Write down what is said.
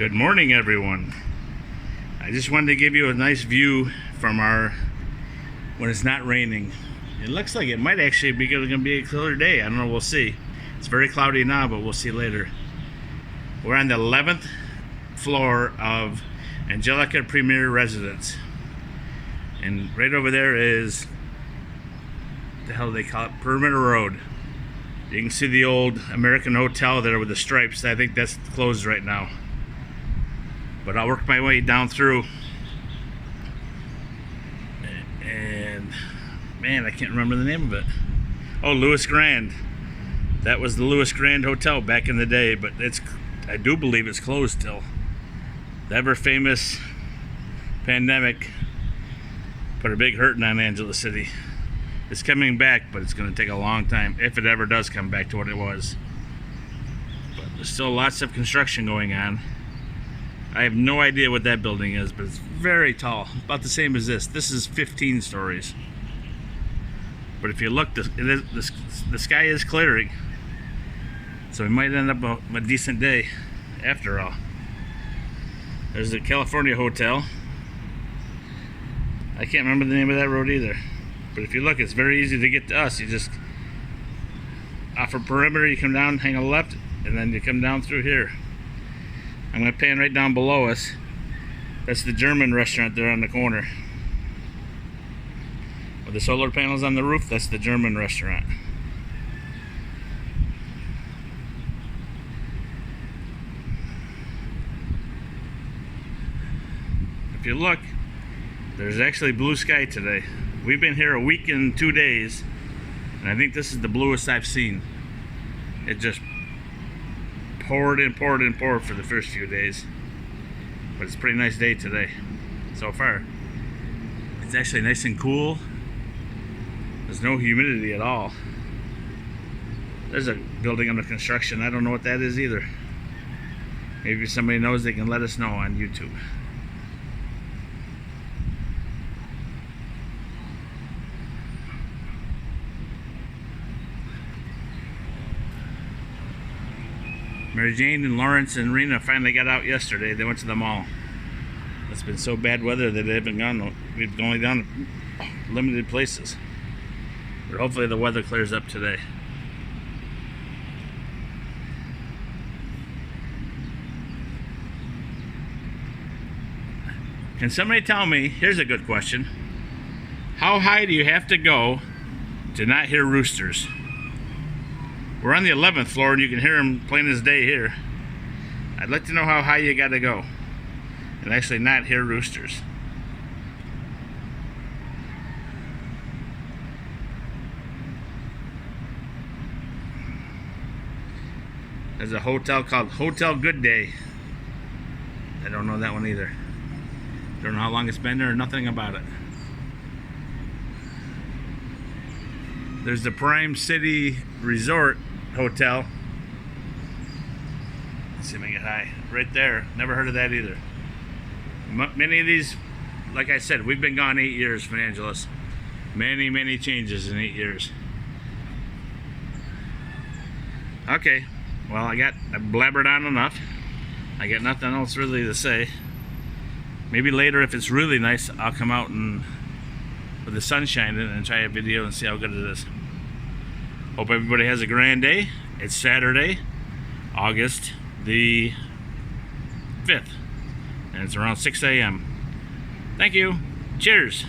Good morning, everyone. I just wanted to give you a nice view from when it's not raining. It looks like it might actually be going to be a clear day. I don't know, we'll see. It's very cloudy now, but we'll see later. We're on the 11th floor of Angelic Premiere Residences. And right over there is, the hell do they call it? Perimeter Road. You can see the old American hotel there with the stripes. I think that's closed right now. But I'll work my way down through. And man, I can't remember the name of it. Oh, Louis Grand. That was the Louis Grand Hotel back in the day, but I do believe it's closed still. The ever famous pandemic put a big hurting on Angela City. It's coming back, but it's going to take a long time if it ever does come back to what it was. But there's still lots of construction going on. I have no idea what that building is, but it's very tall, about the same as this. This is 15 stories. But if you look, the sky is clearing, so we might end up a decent day after all. There's the California Hotel. I can't remember the name of that road either. But if you look, it's very easy to get to us. You just, off of Perimeter, you come down, hang a left, and then you come down through here. I'm going to pan right down below us. That's the German restaurant there on the corner. With the solar panels on the roof, that's the German restaurant. If you look, there's actually blue sky today. We've been here a week and 2 days, and I think this is the bluest I've seen. It just poured and poured and poured for the first few days. But it's a pretty nice day today so far. It's actually nice and cool. There's no humidity at all. There's a building under construction. I don't know what that is either. Maybe if somebody knows, they can let us know on YouTube. Mary Jane and Lawrence and Rena finally got out yesterday. They went to the mall. It's been so bad weather that they haven't gone. We've only gone limited places. But hopefully the weather clears up today. Can somebody tell me, here's a good question, how high do you have to go to not hear roosters? We're on the 11th floor and you can hear them plain as day here. I'd like to know how high you gotta go and actually not hear roosters. There's a hotel called Hotel Good Day. I don't know that one either. Don't know how long it's been there or nothing about it. There's the Prime City Resort Hotel. Let's see if I can get high. Right there. Never heard of that either. Many of these, like I said, we've been gone 8 years from Angeles. Many changes in 8 years. Okay. Well, I blabbered on enough. I got nothing else really to say. Maybe later, if it's really nice, I'll come out and with the sun shining and try a video and see how good it is. Hope everybody has a grand day. It's Saturday, August the 5th, and it's around 6 a.m. Thank you. Cheers.